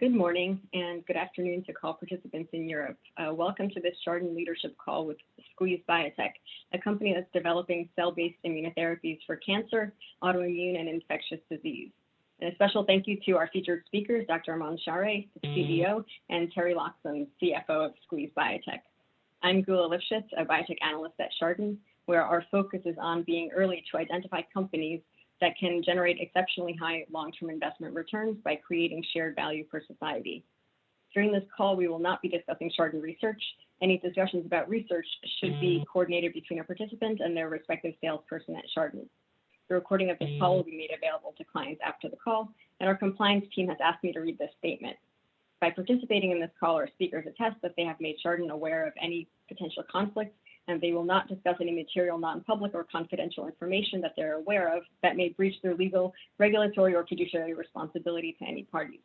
Good morning and good afternoon to call participants in Europe. Welcome to this Chardan Leadership Call with SQZ Biotech, a company that's developing cell-based immunotherapies for cancer, autoimmune, and infectious disease. And a special thank you to our featured speakers, Dr. Armon Sharei, CEO, and Teri Loxam, CFO of SQZ Biotech. I'm Gula Lifshitz, a biotech analyst at Chardan, where our focus is on being early to identify companies that can generate exceptionally high long-term investment returns by creating shared value for society. During this call, we will not be discussing Chardan research. Any discussions about research should be coordinated between a participant and their respective salesperson at Chardan. The recording of this call will be made available to clients after the call, and our compliance team has asked me to read this statement. By participating in this call, our speakers attest that they have made Chardan aware of any potential conflicts, and they will not discuss any material, non-public, or confidential information that they're aware of that may breach their legal, regulatory, or fiduciary responsibility to any parties.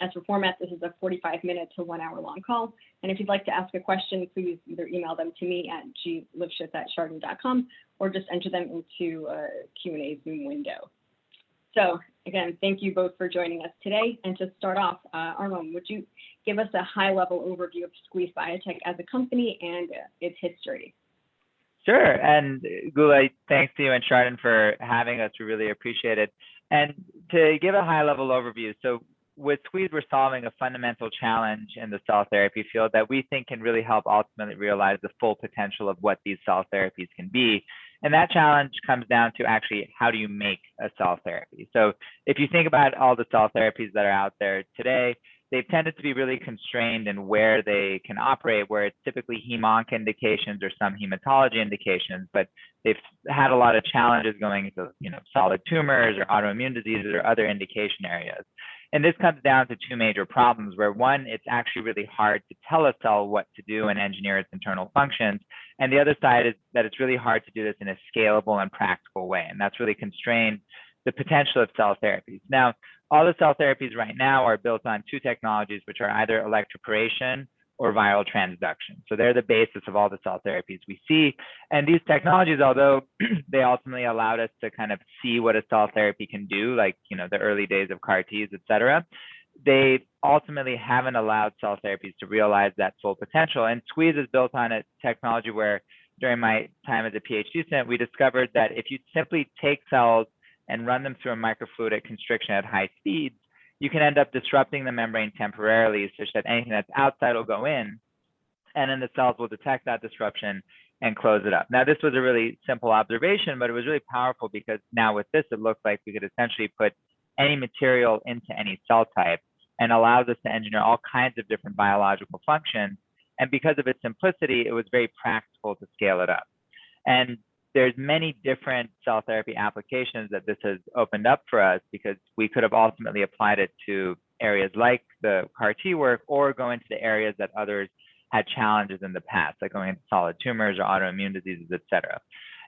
As for format, this is a 45-minute to 1 hour long call, and if you'd like to ask a question, please either email them to me at glifshitz@chardan.com or just enter them into a Q&A Zoom window. So again, thank you both for joining us today. And to start off, Armon, would you give us a high-level overview of SQZ Biotech as a company and its history? Sure, and Gula, thanks to you and Chardan for having us. We really appreciate it. And to give a high-level overview, so with SQZ, we're solving a fundamental challenge in the cell therapy field that we think can really help ultimately realize the full potential of what these cell therapies can be. And that challenge comes down to actually, how do you make a cell therapy? So if you think about all the cell therapies that are out there today, they've tended to be really constrained in where they can operate, where it's typically hem-onc indications or some hematology indications, but they've had a lot of challenges going into, solid tumors or autoimmune diseases or other indication areas. And this comes down to two major problems, where one, it's actually really hard to tell a cell what to do and engineer its internal functions. And the other side is that it's really hard to do this in a scalable and practical way. And that's really constrained the potential of cell therapies. Now, all the cell therapies right now are built on two technologies, which are either electroporation or viral transduction. So they're the basis of all the cell therapies we see. And these technologies, although they ultimately allowed us to kind of see what a cell therapy can do, like, the early days of CAR Ts, et cetera, they ultimately haven't allowed cell therapies to realize that full potential. And SQZ is built on a technology where, during my time as a PhD student, we discovered that if you simply take cells and run them through a microfluidic constriction at high speeds, you can end up disrupting the membrane temporarily, such that anything that's outside will go in, and then the cells will detect that disruption and close it up. Now, this was a really simple observation, but it was really powerful because now with this, it looks like we could essentially put any material into any cell type, and allows us to engineer all kinds of different biological functions. And because of its simplicity, it was very practical to scale it up. And there's many different cell therapy applications that this has opened up for us, because we could have ultimately applied it to areas like the CAR T work, or go into the areas that others had challenges in the past, like going into solid tumors or autoimmune diseases, et cetera.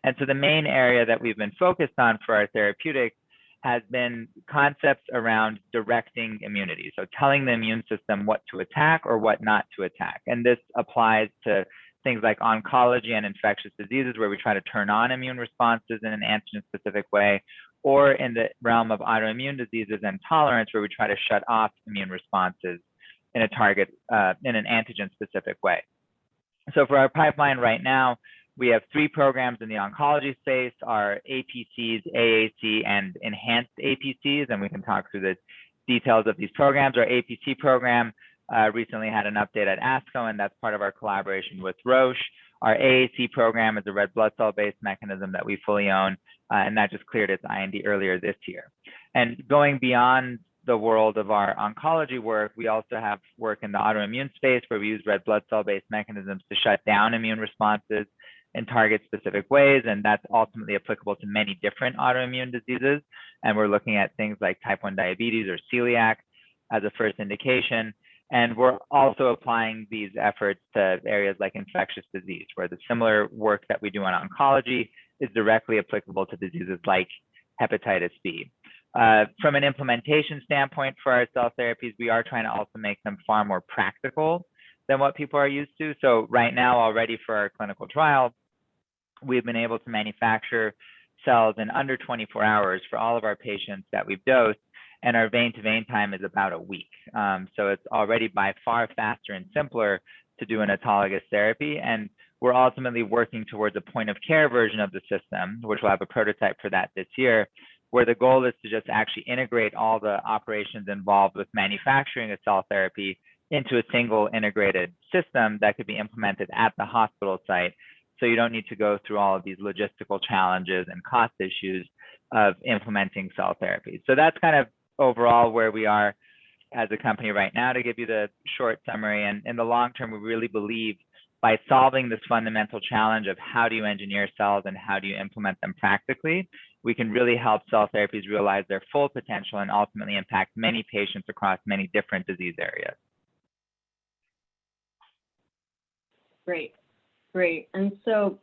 And so the main area that we've been focused on for our therapeutics has been concepts around directing immunity. So telling the immune system what to attack or what not to attack. And this applies to things like oncology and infectious diseases, where we try to turn on immune responses in an antigen-specific way, or in the realm of autoimmune diseases and tolerance, where we try to shut off immune responses in a target, in an antigen-specific way. So for our pipeline right now, we have 3 programs in the oncology space: our APCs, AAC, and enhanced APCs, and we can talk through the details of these programs. Our APC program recently had an update at ASCO, and that's part of our collaboration with Roche. Our AAC program is a red blood cell-based mechanism that we fully own, and that just cleared its IND earlier this year. And going beyond the world of our oncology work, we also have work in the autoimmune space, where we use red blood cell-based mechanisms to shut down immune responses in target specific ways, and that's ultimately applicable to many different autoimmune diseases. And we're looking at things like type 1 diabetes or celiac as a first indication. And we're also applying these efforts to areas like infectious disease, where the similar work that we do on oncology is directly applicable to diseases like hepatitis B. From an implementation standpoint for our cell therapies, we are trying to also make them far more practical than what people are used to. So right now, already for our clinical trial, we've been able to manufacture cells in under 24 hours for all of our patients that we've dosed. and our vein-to-vein time is about a week. So it's already by far faster and simpler to do an autologous therapy. And we're ultimately working towards a point-of-care version of the system, which we'll have a prototype for that this year, where the goal is to just actually integrate all the operations involved with manufacturing a cell therapy into a single integrated system that could be implemented at the hospital site. So you don't need to go through all of these logistical challenges and cost issues of implementing cell therapy. So that's kind of overall where we are as a company right now, to give you the short summary. And in the long term, we really believe by solving this fundamental challenge of how do you engineer cells and how do you implement them practically, we can really help cell therapies realize their full potential and ultimately impact many patients across many different disease areas. Great, great. And so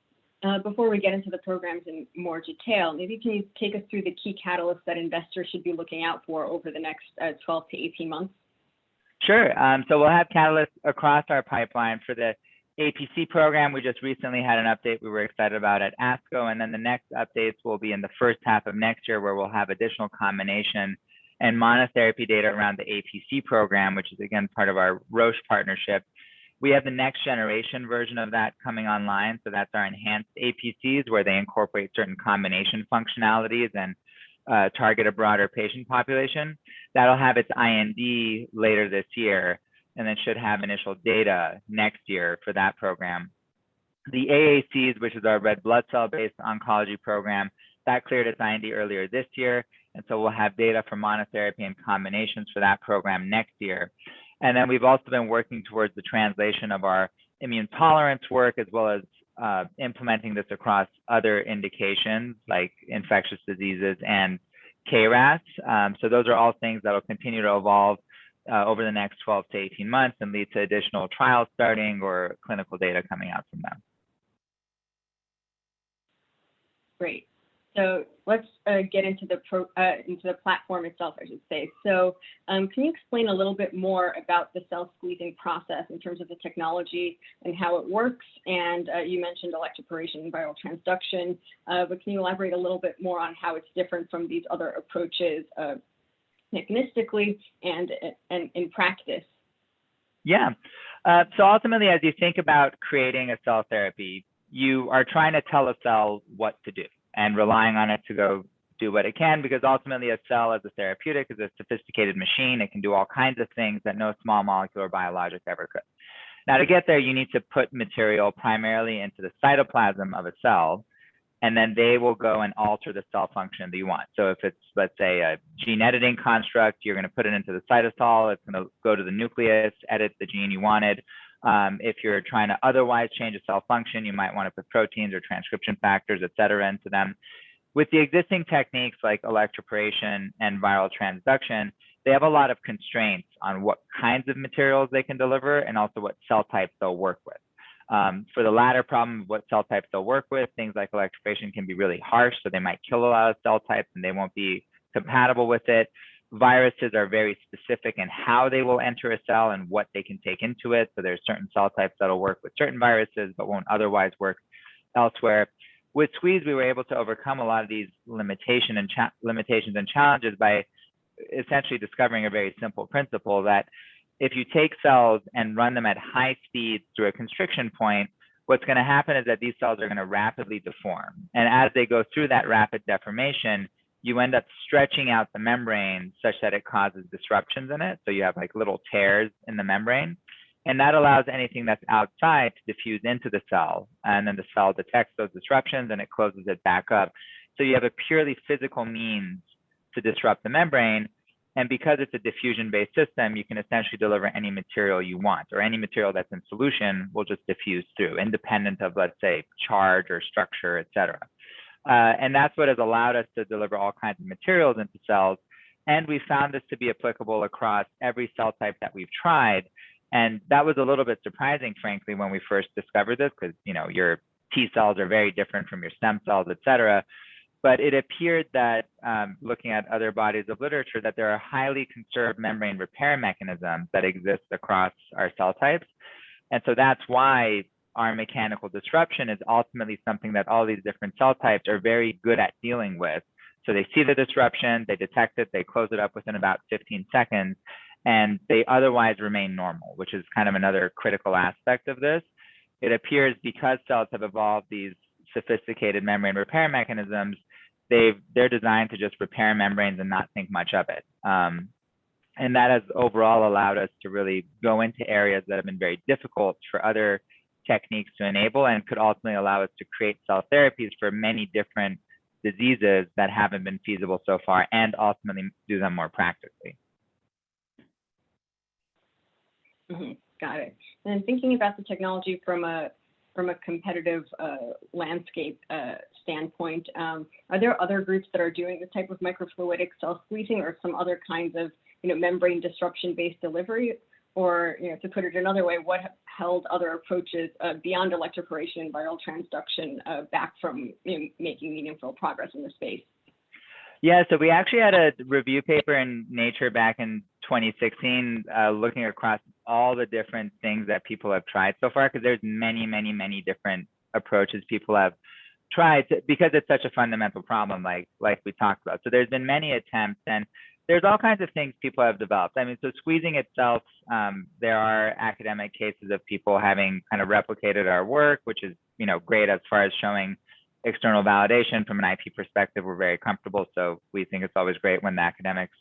before we get into the programs in more detail, maybe can you take us through the key catalysts that investors should be looking out for over the next 12 to 18 months? Sure. So we'll have catalysts across our pipeline. For the APC program, we just recently had an update we were excited about at ASCO, and then the next updates will be in the first half of next year, where we'll have additional combination and monotherapy data around the APC program, which is again part of our Roche partnership. We have the next generation version of that coming online. So that's our enhanced APCs, where they incorporate certain combination functionalities and target a broader patient population. That'll have its IND later this year, and then should have initial data next year for that program. The AACs, which is our red blood cell-based oncology program, that cleared its IND earlier this year. And so we'll have data for monotherapy and combinations for that program next year. And then we've also been working towards the translation of our immune tolerance work, as well as implementing this across other indications like infectious diseases and KRAS. So those are all things that will continue to evolve over the next 12 to 18 months and lead to additional trials starting or clinical data coming out from them. Great. So let's get into the platform itself, I should say. So can you explain a little bit more about the cell squeezing process in terms of the technology and how it works? And you mentioned electroporation and viral transduction, but can you elaborate a little bit more on how it's different from these other approaches mechanistically and in practice? Yeah. So ultimately, as you think about creating a cell therapy, you are trying to tell a cell what to do and relying on it to go do what it can, because ultimately a cell as a therapeutic is a sophisticated machine. It can do all kinds of things that no small molecule or biologic ever could. Now, to get there, you need to put material primarily into the cytoplasm of a cell, and then they will go and alter the cell function that you want. So if it's, let's say, a gene editing construct, you're going to put it into the cytosol. It's going to go to the nucleus, edit the gene you wanted. If you're trying to otherwise change a cell function, you might want to put proteins or transcription factors, et cetera, into them. With the existing techniques like electroporation and viral transduction, they have a lot of constraints on what kinds of materials they can deliver and also what cell types they'll work with. For the latter problem, what cell types they'll work with, things like electroporation can be really harsh, so they might kill a lot of cell types and they won't be compatible with it. Viruses are very specific in how they will enter a cell and what they can take into it. So there's certain cell types that'll work with certain viruses, but won't otherwise work elsewhere. With Squeeze, we were able to overcome a lot of these limitations and challenges by essentially discovering a very simple principle that if you take cells and run them at high speeds through a constriction point, what's going to happen is that these cells are going to rapidly deform. And as they go through that rapid deformation, you end up stretching out the membrane such that it causes disruptions in it. So you have like little tears in the membrane, and that allows anything that's outside to diffuse into the cell. And then the cell detects those disruptions and it closes it back up. So you have a purely physical means to disrupt the membrane. And because it's a diffusion-based system, you can essentially deliver any material you want, or any material that's in solution will just diffuse through, independent of, let's say, charge or structure, et cetera. And that's what has allowed us to deliver all kinds of materials into cells. And we found this to be applicable across every cell type that we've tried. And that was a little bit surprising, frankly, when we first discovered this, because your T cells are very different from your stem cells, et cetera. But it appeared that looking at other bodies of literature, that there are highly conserved membrane repair mechanisms that exist across our cell types. And so that's why our mechanical disruption is ultimately something that all these different cell types are very good at dealing with, So they see the disruption, they detect it, they close it up within about 15 seconds, and they otherwise remain normal, which is kind of another critical aspect of this. It appears because cells have evolved these sophisticated membrane repair mechanisms, they're designed to just repair membranes and not think much of it. And that has overall allowed us to really go into areas that have been very difficult for other techniques to enable, and could ultimately allow us to create cell therapies for many different diseases that haven't been feasible so far, and ultimately do them more practically. Got it. And thinking about the technology from a competitive landscape standpoint, are there other groups that are doing this type of microfluidic cell squeezing, or some other kinds of membrane disruption-based delivery? Or to put it another way, what held other approaches beyond electroporation and viral transduction back from making meaningful progress in the space? Yeah, so we actually had a review paper in Nature back in 2016, looking across all the different things that people have tried so far, because there's many, many, many different approaches people have tried because it's such a fundamental problem, like we talked about. So there's been many attempts, and there's all kinds of things people have developed. I mean, so squeezing itself, there are academic cases of people having kind of replicated our work, which is great as far as showing external validation. From an IP perspective, we're very comfortable. So we think it's always great when the academics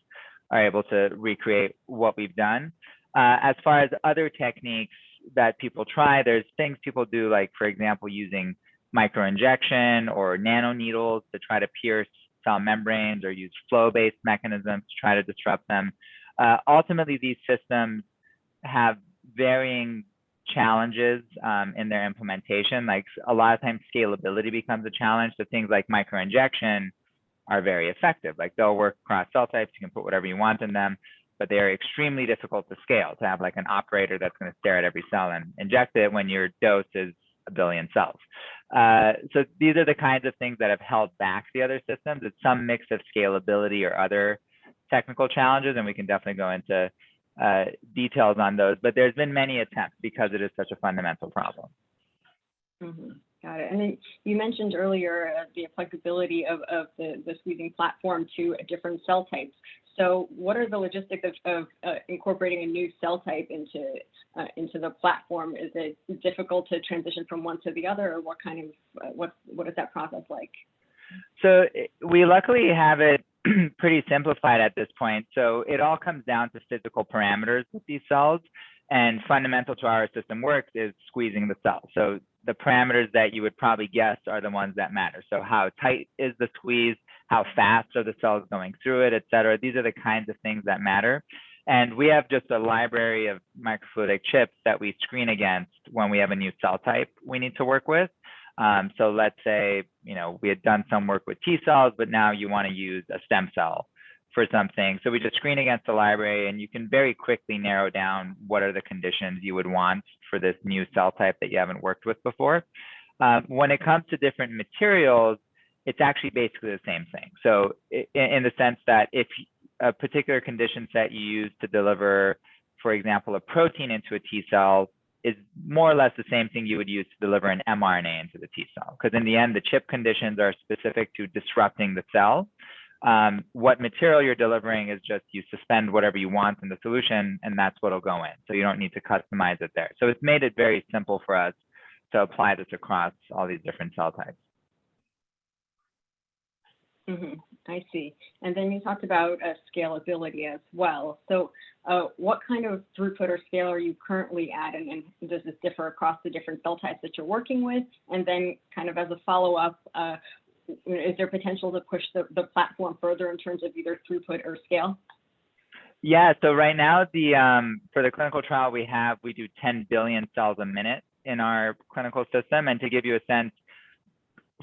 are able to recreate what we've done. As far as other techniques that people try, there's things people do, like, for example, using microinjection or nanoneedles to try to pierce cell membranes, or use flow-based mechanisms to try to disrupt them. Ultimately, these systems have varying challenges in their implementation. Like, a lot of times scalability becomes a challenge. So things like microinjection are very effective. Like, they'll work across cell types, you can put whatever you want in them, but they are extremely difficult to scale, to have like an operator that's going to stare at every cell and inject it when your dose is 1 billion cells. So these are the kinds of things that have held back the other systems. It's some mix of scalability or other technical challenges, and we can definitely go into details on those, but there's been many attempts because it is such a fundamental problem. Got it. And then you mentioned earlier the applicability of the squeezing platform to different cell types. So what are the logistics of incorporating a new cell type into the platform? Is it difficult to transition from one to the other, or what is that process like? So we luckily have it pretty simplified at this point. So it all comes down to physical parameters with these cells, and fundamental to our system works is squeezing the cell. So the parameters that you would probably guess are the ones that matter. So how tight is the squeeze? How fast are the cells going through it, et cetera? These are the kinds of things that matter. And we have just a library of microfluidic chips that we screen against when we have a new cell type we need to work with. So let's say, we had done some work with T cells, but now you want to use a stem cell for something. So we just screen against the library, and you can very quickly narrow down what are the conditions you would want for this new cell type that you haven't worked with before. When it comes to different materials, it's actually basically the same thing. So in the sense that if a particular condition set you use to deliver, for example, a protein into a T cell, is more or less the same thing you would use to deliver an mRNA into the T cell. Because in the end, the chip conditions are specific to disrupting the cell. What material you're delivering is just you suspend whatever you want in the solution, and that's what'll go in. So you don't need to customize it there. So it's made it very simple for us to apply this across all these different cell types. I see. And then you talked about scalability as well. So what kind of throughput or scale are you currently at, and does this differ across the different cell types that you're working with? And then kind of as a follow-up, is there potential to push the platform further in terms of either throughput or scale? Yeah, so right now, for the clinical trial we do 10 billion cells a minute in our clinical system. And to give you a sense,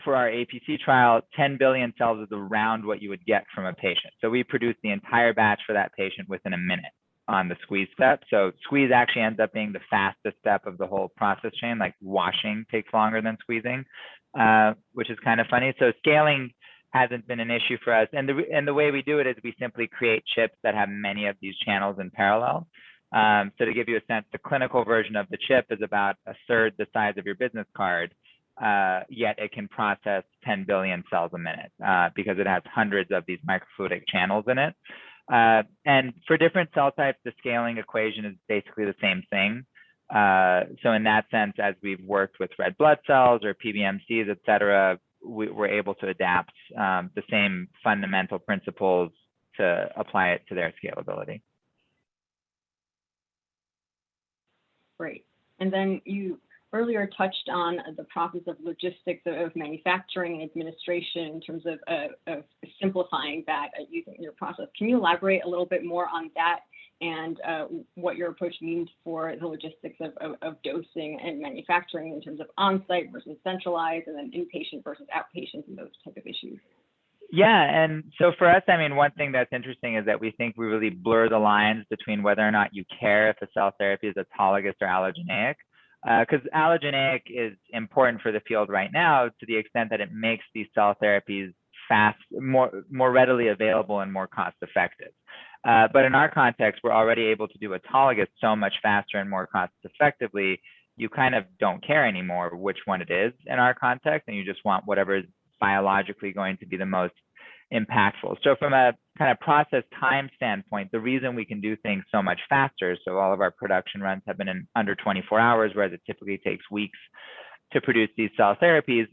for our APC trial, 10 billion cells is around what you would get from a patient. So we produce the entire batch for that patient within a minute on the squeeze step. So squeeze actually ends up being the fastest step of the whole process chain. Like, washing takes longer than squeezing, which is kind of funny. So scaling hasn't been an issue for us. And the way we do it is we simply create chips that have many of these channels in parallel. So to give you a sense, the clinical version of the chip is about 1/3 the size of your business card. yet it can process 10 billion cells a minute because it has hundreds of these microfluidic channels in it. And for different cell types, the scaling equation is basically the same thing. So in that sense, as we've worked with red blood cells or PBMCs, et cetera, we're able to adapt the same fundamental principles to apply it to their scalability. Great. And then you earlier touched on the process of logistics of manufacturing and administration in terms of simplifying that using your process. Can you elaborate a little bit more on that and what your approach means for the logistics of dosing and manufacturing in terms of on-site versus centralized, and then inpatient versus outpatient, and those type of issues? Yeah, and so for us, I mean, one thing that's interesting is that we think we really blur the lines between whether or not you care if a cell therapy is autologous or allogeneic, because allogeneic is important for the field right now to the extent that it makes these cell therapies more readily available and more cost effective. But in our context, we're already able to do autologous so much faster and more cost effectively, you kind of don't care anymore which one it is in our context, and you just want whatever is biologically going to be the most impactful. So from a kind of process time standpoint, the reason we can do things so much faster, so all of our production runs have been in under 24 hours, whereas it typically takes weeks to produce these cell therapies,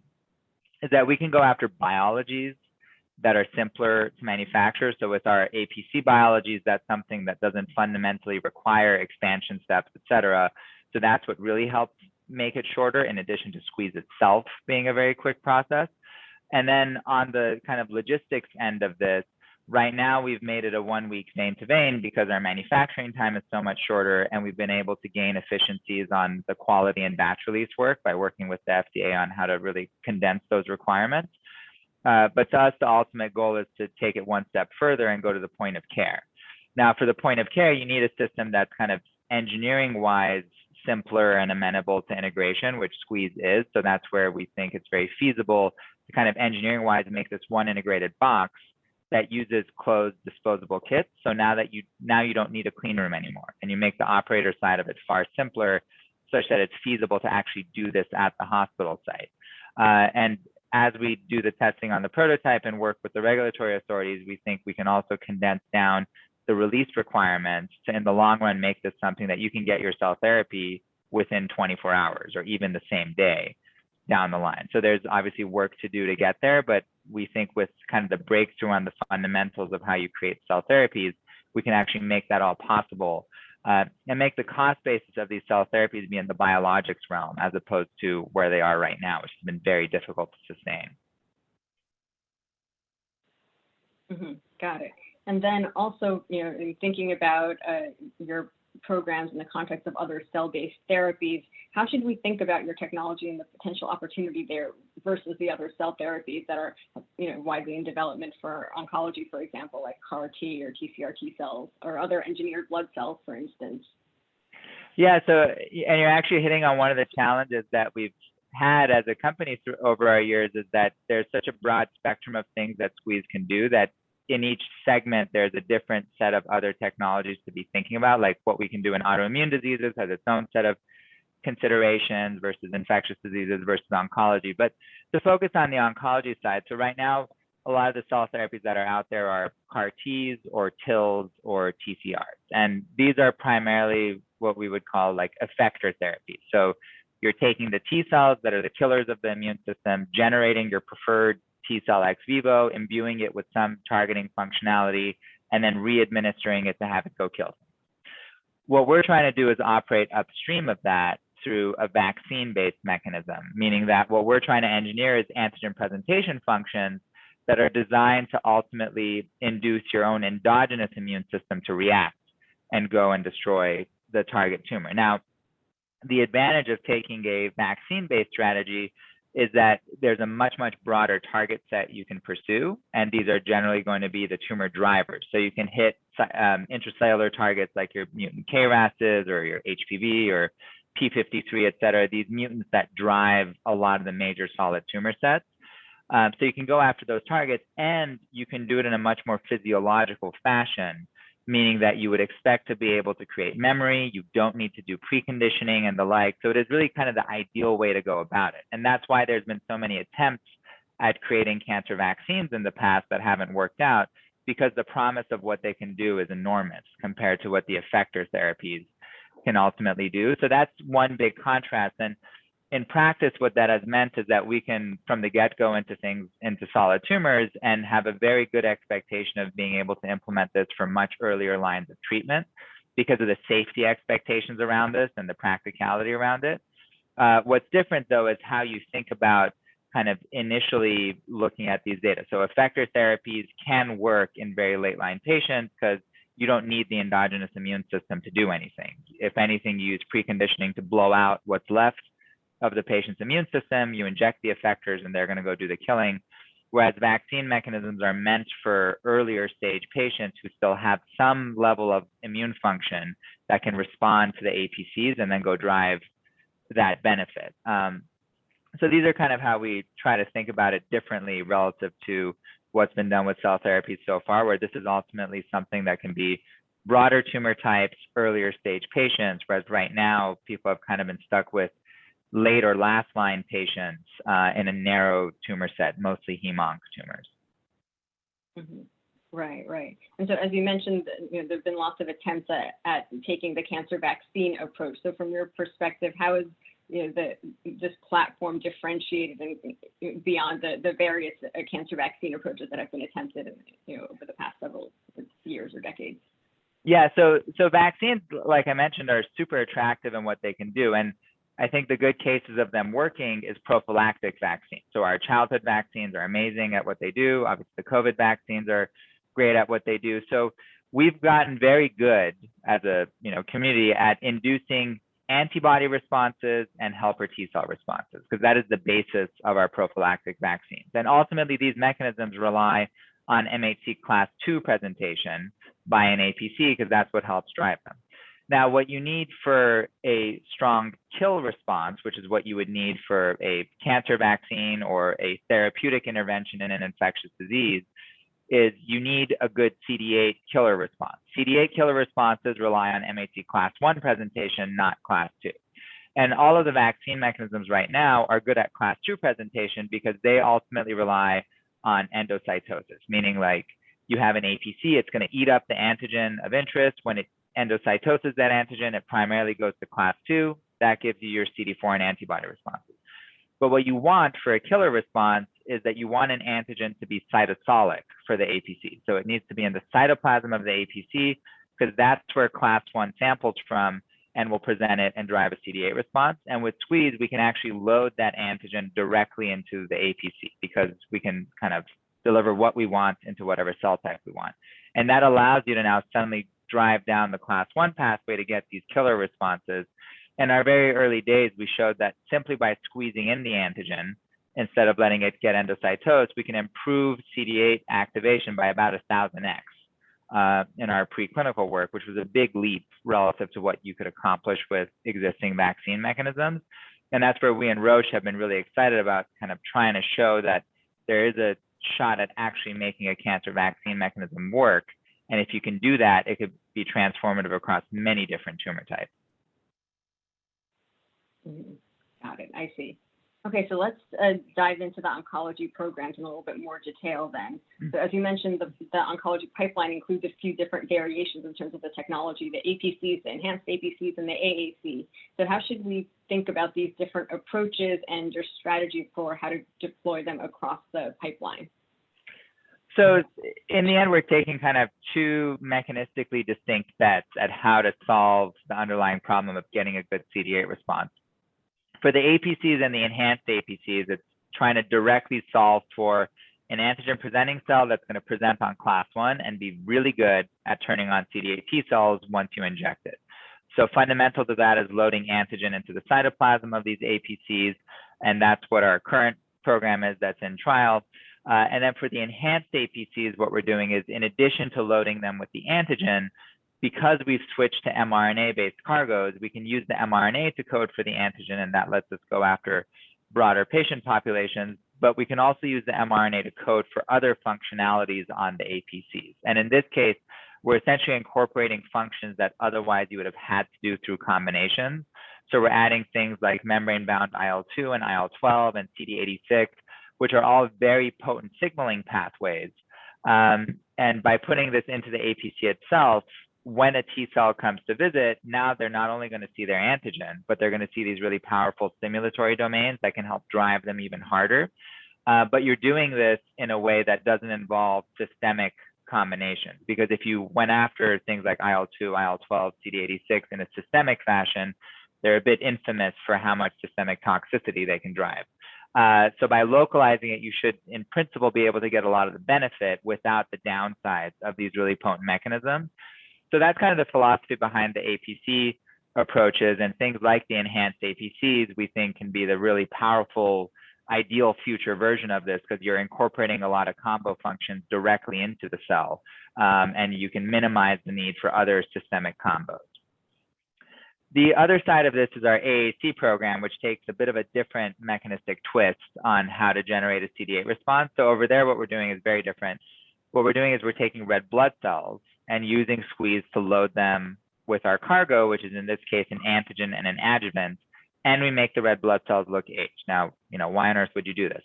is that we can go after biologies that are simpler to manufacture. So with our APC biologies, that's something that doesn't fundamentally require expansion steps, et cetera. So that's what really helps make it shorter, in addition to Squeeze itself being a very quick process. And then on the kind of logistics end of this, right now we've made it a 1 week vein to vein because our manufacturing time is so much shorter, and we've been able to gain efficiencies on the quality and batch release work by working with the FDA on how to really condense those requirements. But to us, the ultimate goal is to take it one step further and go to the point of care. Now, for the point of care, you need a system that's kind of engineering-wise simpler and amenable to integration, which Squeeze is. So that's where we think it's very feasible to kind of engineering-wise make this one integrated box that uses closed disposable kits. So now you don't need a clean room anymore, and you make the operator side of it far simpler, such that it's feasible to actually do this at the hospital site. And as we do the testing on the prototype and work with the regulatory authorities, we think we can also condense down the release requirements to, in the long run, make this something that you can get your cell therapy within 24 hours or even the same day down the line. So there's obviously work to do to get there, but we think with kind of the breakthrough on the fundamentals of how you create cell therapies, we can actually make that all possible and make the cost basis of these cell therapies be in the biologics realm as opposed to where they are right now, which has been very difficult to sustain. Got it. And then also, in thinking about your programs in the context of other cell-based therapies, how should we think about your technology and the potential opportunity there versus the other cell therapies that are, widely in development for oncology, for example, like CAR-T or TCR-T cells or other engineered blood cells, for instance? Yeah, so, and you're actually hitting on one of the challenges that we've had as a company over our years is that there's such a broad spectrum of things that Squeeze can do that in each segment, there's a different set of other technologies to be thinking about, like what we can do in autoimmune diseases has its own set of considerations versus infectious diseases versus oncology. But to focus on the oncology side, so right now, a lot of the cell therapies that are out there are CAR-Ts or TILs or TCRs. And these are primarily what we would call like effector therapies. So you're taking the T cells that are the killers of the immune system, generating your preferred T cell ex vivo, imbuing it with some targeting functionality, and then re-administering it to have it go kill things. What we're trying to do is operate upstream of that through a vaccine-based mechanism, meaning that what we're trying to engineer is antigen presentation functions that are designed to ultimately induce your own endogenous immune system to react and go and destroy the target tumor. Now, the advantage of taking a vaccine-based strategy is that there's a much, much broader target set you can pursue, and these are generally going to be the tumor drivers. So you can hit intracellular targets like your mutant KRASs or your HPV or P53, et cetera, these mutants that drive a lot of the major solid tumor sets. So you can go after those targets, and you can do it in a much more physiological fashion meaning that you would expect to be able to create memory. You don't need to do preconditioning and the like. So it is really kind of the ideal way to go about it. And that's why there's been so many attempts at creating cancer vaccines in the past that haven't worked out, because the promise of what they can do is enormous compared to what the effector therapies can ultimately do. So that's one big contrast. And in practice, what that has meant is that we can, from the get-go, into solid tumors and have a very good expectation of being able to implement this for much earlier lines of treatment because of the safety expectations around this and the practicality around it. What's different, though, is how you think about kind of initially looking at these data. So effector therapies can work in very late-line patients because you don't need the endogenous immune system to do anything. If anything, you use preconditioning to blow out what's left of the patient's immune system, you inject the effectors and they're going to go do the killing. Whereas vaccine mechanisms are meant for earlier stage patients who still have some level of immune function that can respond to the APCs and then go drive that benefit. So these are kind of how we try to think about it differently relative to what's been done with cell therapies so far, where this is ultimately something that can be broader tumor types, earlier stage patients, whereas right now people have kind of been stuck with late or last line patients in a narrow tumor set, mostly hem-onc tumors. Mm-hmm. Right, right. And so as you mentioned, there have been lots of attempts at taking the cancer vaccine approach. So from your perspective, how is this platform differentiated and beyond the various cancer vaccine approaches that have been attempted over the past several years or decades? Yeah, so vaccines, like I mentioned, are super attractive in what they can do. And I think the good cases of them working is prophylactic vaccines. So our childhood vaccines are amazing at what they do. Obviously, the COVID vaccines are great at what they do. So we've gotten very good as a community at inducing antibody responses and helper T cell responses, because that is the basis of our prophylactic vaccines. And ultimately, these mechanisms rely on MHC class 2 presentation by an APC, because that's what helps drive them. Now, what you need for a strong kill response, which is what you would need for a cancer vaccine or a therapeutic intervention in an infectious disease, is you need a good CD8 killer response. CD8 killer responses rely on MHC class 1 presentation, not class 2. And all of the vaccine mechanisms right now are good at class 2 presentation because they ultimately rely on endocytosis, meaning like you have an APC, it's going to eat up the antigen of interest. When it endocytoses that antigen, it primarily goes to class 2. That gives you your CD4 and antibody responses. But what you want for a killer response is that you want an antigen to be cytosolic for the APC. So it needs to be in the cytoplasm of the APC, because that's where class 1 samples from and will present it and drive a CD8 response. And with Squeeze, we can actually load that antigen directly into the APC, because we can kind of deliver what we want into whatever cell type we want. And that allows you to now suddenly drive down the class 1 pathway to get these killer responses. In our very early days, we showed that simply by squeezing in the antigen, instead of letting it get endocytosed, we can improve CD8 activation by about 1,000x in our preclinical work, which was a big leap relative to what you could accomplish with existing vaccine mechanisms. And that's where we and Roche have been really excited about kind of trying to show that there is a shot at actually making a cancer vaccine mechanism work. And if you can do that, it could be transformative across many different tumor types. Got it. I see. Okay, so let's dive into the oncology programs in a little bit more detail then. So as you mentioned, the oncology pipeline includes a few different variations in terms of the technology, the APCs, the enhanced APCs, and the AAC. So how should we think about these different approaches and your strategy for how to deploy them across the pipeline? So in the end, we're taking kind of two mechanistically distinct bets at how to solve the underlying problem of getting a good CD8 response. For the APCs and the enhanced APCs, it's trying to directly solve for an antigen presenting cell that's going to present on class 1 and be really good at turning on CD8 T cells once you inject it. So fundamental to that is loading antigen into the cytoplasm of these APCs, and that's what our current program is that's in trial. And then for the enhanced APCs, what we're doing is, in addition to loading them with the antigen, because we've switched to mRNA-based cargos, we can use the mRNA to code for the antigen, and that lets us go after broader patient populations. But we can also use the mRNA to code for other functionalities on the APCs. And in this case, we're essentially incorporating functions that otherwise you would have had to do through combinations. So we're adding things like membrane-bound IL-2 and IL-12 and CD86, which are all very potent signaling pathways. And by putting this into the APC itself, when a T cell comes to visit, now they're not only going to see their antigen, but they're going to see these really powerful stimulatory domains that can help drive them even harder. But you're doing this in a way that doesn't involve systemic combinations, because if you went after things like IL-2, IL-12, CD86 in a systemic fashion, they're a bit infamous for how much systemic toxicity they can drive. So by localizing it, you should, in principle, be able to get a lot of the benefit without the downsides of these really potent mechanisms. So that's kind of the philosophy behind the APC approaches, and things like the enhanced APCs we think can be the really powerful, ideal future version of this, because you're incorporating a lot of combo functions directly into the cell, and you can minimize the need for other systemic combos. The other side of this is our AAC program, which takes a bit of a different mechanistic twist on how to generate a CD8 response. So over there, what we're doing is very different. What we're doing is we're taking red blood cells and using Squeeze to load them with our cargo, which is in this case an antigen and an adjuvant, and we make the red blood cells look aged. Now, why on earth would you do this?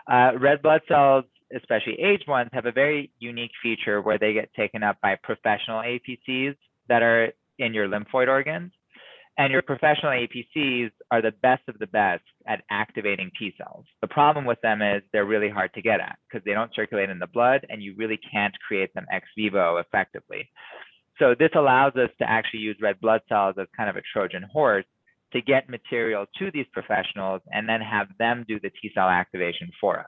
Red blood cells, especially aged ones, have a very unique feature where they get taken up by professional APCs that are in your lymphoid organs. And your professional APCs are the best of the best at activating T cells. The problem with them is they're really hard to get at because they don't circulate in the blood, and you really can't create them ex vivo effectively. So this allows us to actually use red blood cells as kind of a Trojan horse to get material to these professionals and then have them do the T cell activation for us.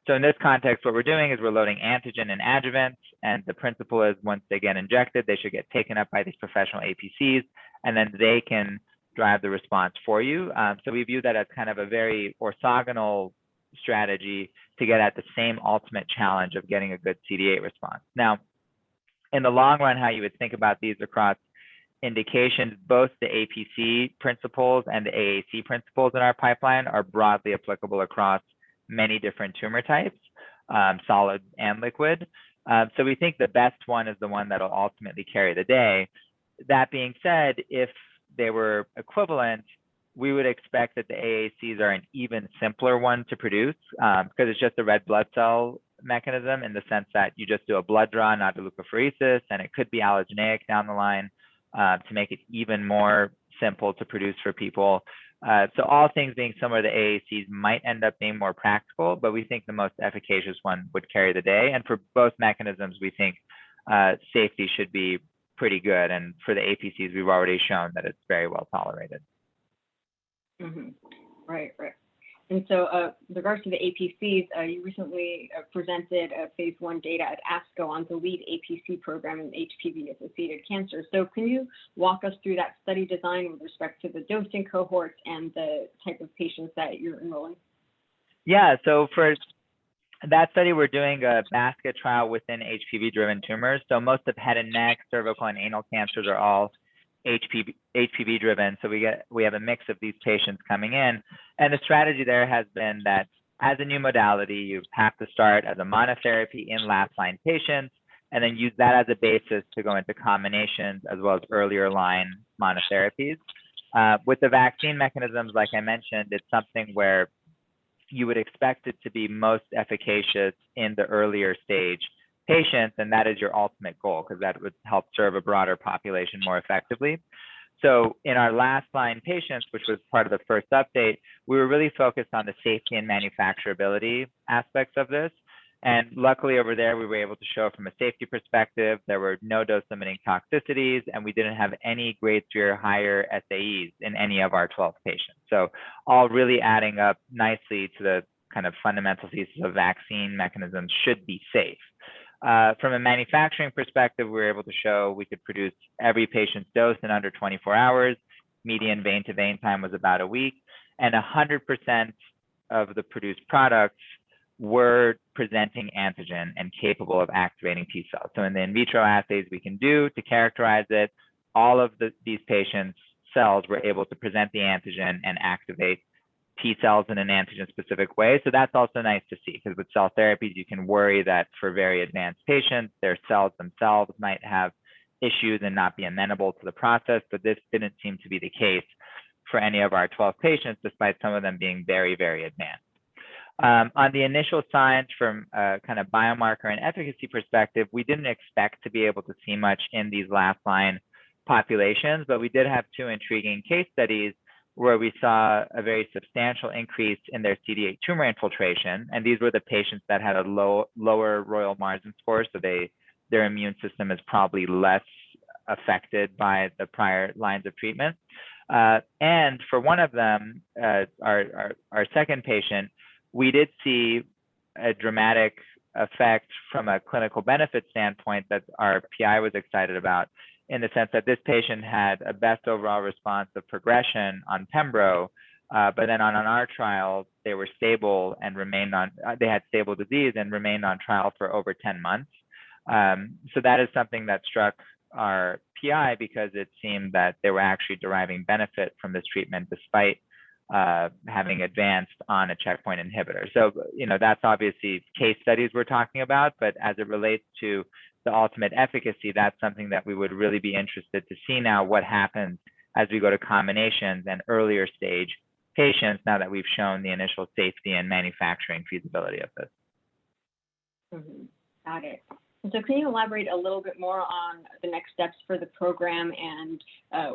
So in this context, what we're doing is we're loading antigen and adjuvants, and the principle is once they get injected, they should get taken up by these professional APCs, and then they can drive the response for you. So we view that as kind of a very orthogonal strategy to get at the same ultimate challenge of getting a good CD8 response. Now, in the long run, how you would think about these across indications, both the APC principles and the AAC principles in our pipeline are broadly applicable across many different tumor types, solid and liquid. So we think the best one is the one that will ultimately carry the day. That being said, if they were equivalent, we would expect that the AACs are an even simpler one to produce because it's just a red blood cell mechanism in the sense that you just do a blood draw, not a leukapheresis, and it could be allogeneic down the line to make it even more simple to produce for people. So all things being similar, the AACs might end up being more practical, but we think the most efficacious one would carry the day. And for both mechanisms, we think safety should be pretty good. And for the APCs, we've already shown that it's very well tolerated. Mm-hmm. Right. And so with regards to the APCs, you recently presented phase 1 data at ASCO on the lead APC program in HPV-associated cancer. So can you walk us through that study design with respect to the dosing cohorts and the type of patients that you're enrolling? Yeah, so for that study, we're doing a basket trial within HPV-driven tumors. So most of head and neck, cervical, and anal cancers are all HPV driven. So we have a mix of these patients coming in. And the strategy there has been that as a new modality, you have to start as a monotherapy in last line patients, and then use that as a basis to go into combinations as well as earlier line monotherapies. With the vaccine mechanisms, like I mentioned, it's something where you would expect it to be most efficacious in the earlier stage patients, and that is your ultimate goal because that would help serve a broader population more effectively. So in our last line patients, which was part of the first update, we were really focused on the safety and manufacturability aspects of this. And luckily over there, we were able to show from a safety perspective, there were no dose limiting toxicities, and we didn't have any grade 3 or higher SAEs in any of our 12 patients. So all really adding up nicely to the kind of fundamental thesis of vaccine mechanisms should be safe. From a manufacturing perspective, we were able to show we could produce every patient's dose in under 24 hours. Median vein to vein time was about a week, and 100% of the produced products were presenting antigen and capable of activating T cells. So in the in vitro assays we can do to characterize it, all of these patients' cells were able to present the antigen and activate T cells in an antigen-specific way. So that's also nice to see, because with cell therapies, you can worry that for very advanced patients, their cells themselves might have issues and not be amenable to the process, but this didn't seem to be the case for any of our 12 patients, despite some of them being very, very advanced. On the initial signs from a kind of biomarker and efficacy perspective, we didn't expect to be able to see much in these last line populations, but we did have two intriguing case studies where we saw a very substantial increase in their CD8 tumor infiltration. And these were the patients that had a lower Royal Marsden score, so their immune system is probably less affected by the prior lines of treatment. And for one of them, our second patient, we did see a dramatic effect from a clinical benefit standpoint that our PI was excited about, in the sense that this patient had a best overall response of progression on Pembro, but then on our trial, they were stable and remained on, they had stable disease and remained on trial for over 10 months. So that is something that struck our PI, because it seemed that they were actually deriving benefit from this treatment despite having advanced on a checkpoint inhibitor. So, that's obviously case studies we're talking about, but as it relates to the ultimate efficacy, that's something that we would really be interested to see now what happens as we go to combinations and earlier stage patients, now that we've shown the initial safety and manufacturing feasibility of this. Mm-hmm. Got it. And so can you elaborate a little bit more on the next steps for the program and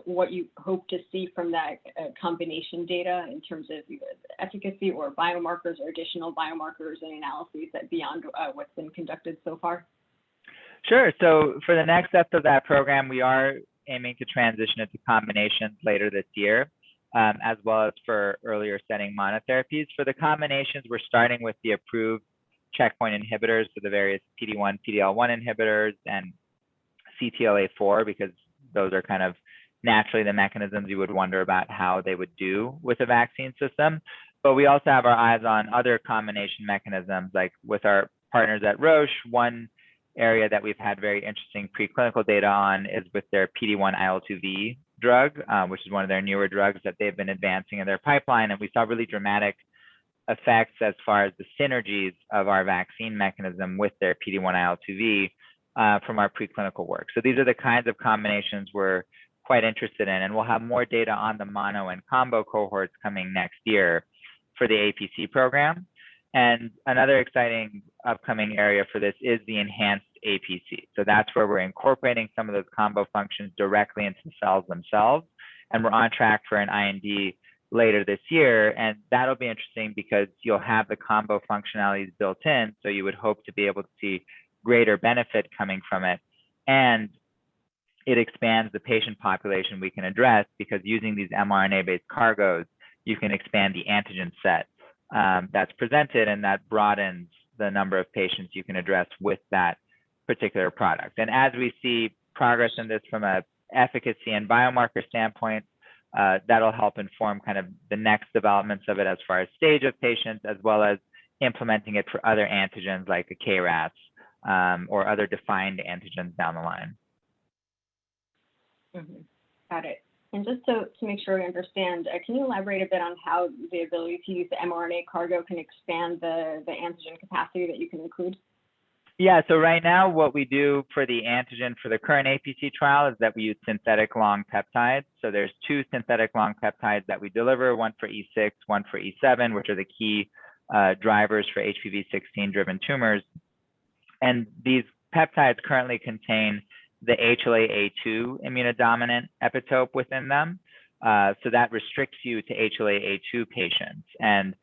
what you hope to see from that combination data in terms of efficacy or biomarkers or additional biomarkers and analyses that beyond what's been conducted so far? Sure. So for the next steps of that program, we are aiming to transition it to combinations later this year, as well as for earlier setting monotherapies. For the combinations, we're starting with the approved checkpoint inhibitors, so the various PD-1, PD-L1 inhibitors and CTLA-4, because those are kind of naturally the mechanisms you would wonder about how they would do with a vaccine system. But we also have our eyes on other combination mechanisms, like with our partners at Roche. One area that we've had very interesting preclinical data on is with their PD-1 IL-2V drug, which is one of their newer drugs that they've been advancing in their pipeline. And we saw really dramatic effects as far as the synergies of our vaccine mechanism with their PD-1 IL-2V from our preclinical work. So these are the kinds of combinations we're quite interested in, and we'll have more data on the mono and combo cohorts coming next year for the APC program. And another exciting upcoming area for this is the enhanced APC. So that's where we're incorporating some of those combo functions directly into the cells themselves. And we're on track for an IND later this year. And that'll be interesting because you'll have the combo functionalities built in. So you would hope to be able to see greater benefit coming from it. And it expands the patient population we can address, because using these mRNA-based cargos, you can expand the antigen set that's presented, and that broadens the number of patients you can address with that particular product. And as we see progress in this from a efficacy and biomarker standpoint, that'll help inform kind of the next developments of it as far as stage of patients, as well as implementing it for other antigens like a KRAS or other defined antigens down the line. Mm-hmm. Got it. And just to make sure we understand, can you elaborate a bit on how the ability to use the mRNA cargo can expand the antigen capacity that you can include? Yeah, so right now what we do for the antigen for the current APC trial is that we use synthetic long peptides. So there's two synthetic long peptides that we deliver, one for E6, one for E7, which are the key drivers for HPV-16 driven tumors. And these peptides currently contain the HLA-A2 immunodominant epitope within them. So that restricts you to HLA-A2 patients. And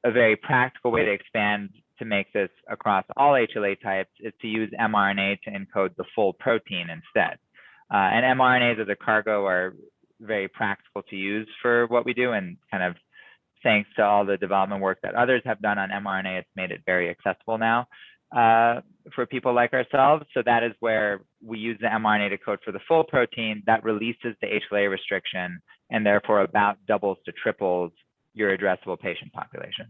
a very practical way to expand to make this across all HLA types is to use mRNA to encode the full protein instead. And mRNAs as a cargo are very practical to use for what we do, and kind of thanks to all the development work that others have done on mRNA, it's made it very accessible now for people like ourselves. So that is where we use the mRNA to code for the full protein that releases the HLA restriction, and therefore about doubles to triples your addressable patient population.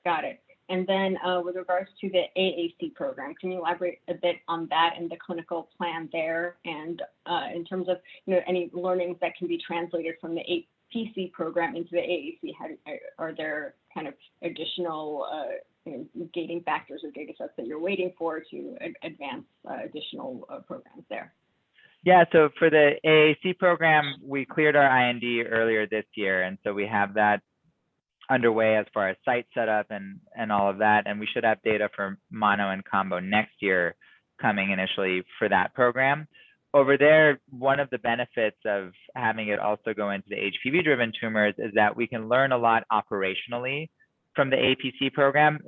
Got it. And then with regards to the AAC program, can you elaborate a bit on that and the clinical plan there? And in terms of any learnings that can be translated from the APC program into the AAC, are there kind of additional gating factors or data sets that you're waiting for to advance additional programs there? Yeah, so for the AAC program, we cleared our IND earlier this year, and so we have that underway as far as site setup and all of that, and we should have data for mono and combo next year coming initially for that program. Over there, one of the benefits of having it also go into the HPV-driven tumors is that we can learn a lot operationally from the APC program.